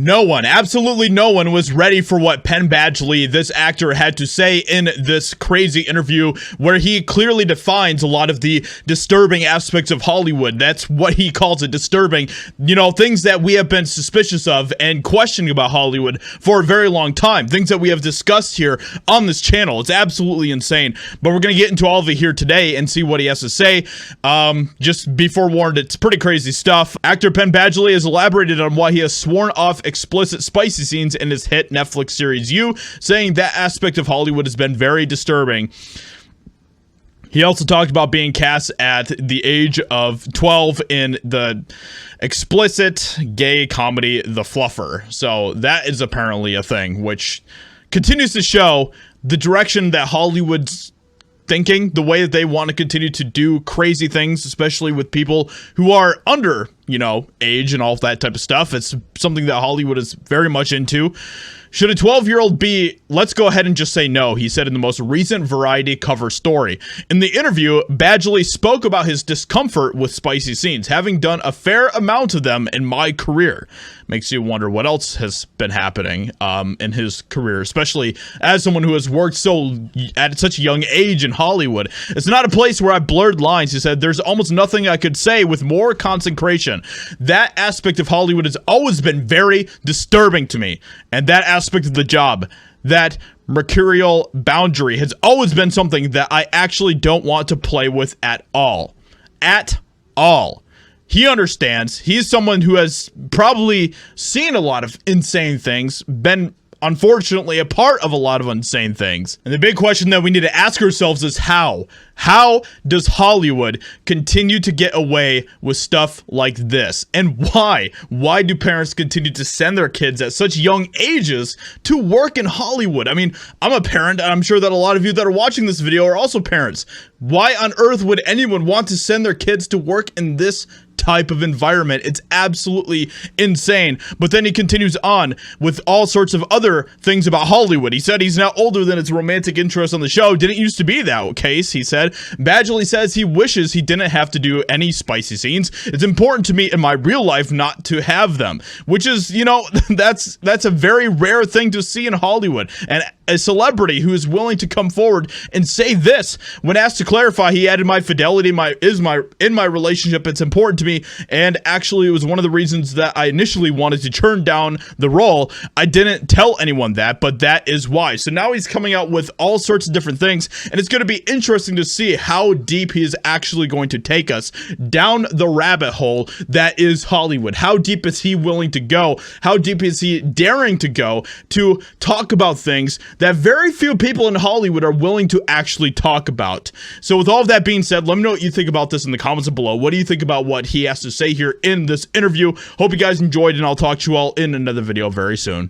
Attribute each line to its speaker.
Speaker 1: No one, absolutely no one was ready for what Penn Badgley, this actor, had to say in this crazy interview where he clearly defines a lot of the disturbing aspects of Hollywood. That's what he calls it, disturbing. You know, things that we have been suspicious of and questioning about Hollywood for a very long time. Things that we have discussed here on this channel. It's absolutely insane. But we're going to get into all of it here today and see what he has to say. Just be forewarned, it's pretty crazy stuff. Actor Penn Badgley has elaborated on why he has sworn off explicit spicy scenes in his hit Netflix series You, saying that aspect of Hollywood has been very disturbing. He also talked about being cast at the age of 12 in the explicit gay comedy The Fluffer. So that is apparently a thing, which continues to show the direction that Hollywood's thinking, the way that they want to continue to do crazy things, especially with people who are under, you know, age and all of that type of stuff. It's something that Hollywood is very much into. Should a 12-year-old be? Let's go ahead and just say no, he said in the most recent Variety cover story. In the interview, Badgley spoke about his discomfort with spicy scenes, having done a fair amount of them in my career. Makes you wonder what else has been happening in his career, especially as someone who has worked at such a young age in Hollywood. It's not a place where I blurred lines, he said. There's almost nothing I could say with more concentration. That aspect of Hollywood has always been very disturbing to me, and that aspect of the job, that mercurial boundary, has always been something that I actually don't want to play with at all. At all. He understands. He's someone who has probably seen a lot of insane things, been unfortunately a part of a lot of insane things. And the big question that we need to ask ourselves is how? How does Hollywood continue to get away with stuff like this? And why? Why do parents continue to send their kids at such young ages to work in Hollywood? I mean, I'm a parent, and I'm sure that a lot of you that are watching this video are also parents. Why on earth would anyone want to send their kids to work in this type of environment? It's absolutely insane. But then he continues on with all sorts of other things about Hollywood. He said he's now older than his romantic interest on the show. Didn't used to be that case, he said. Badgley says he wishes he didn't have to do any spicy scenes. It's important to me in my real life not to have them, which is, you know, that's a very rare thing to see in Hollywood. And a celebrity who is willing to come forward and say this, when asked to clarify, he added, my fidelity in my relationship, it's important to me, and actually it was one of the reasons that I initially wanted to turn down the role. I didn't tell anyone that, but that is why. So now he's coming out with all sorts of different things, and it's going to be interesting to see how deep he is actually going to take us down the rabbit hole that is Hollywood. How deep is he willing to go? How deep is he daring to go to talk about things that very few people in Hollywood are willing to actually talk about? So with all of that being said, let me know what you think about this in the comments below. What do you think about what he has to say here in this interview? Hope you guys enjoyed, and I'll talk to you all in another video very soon.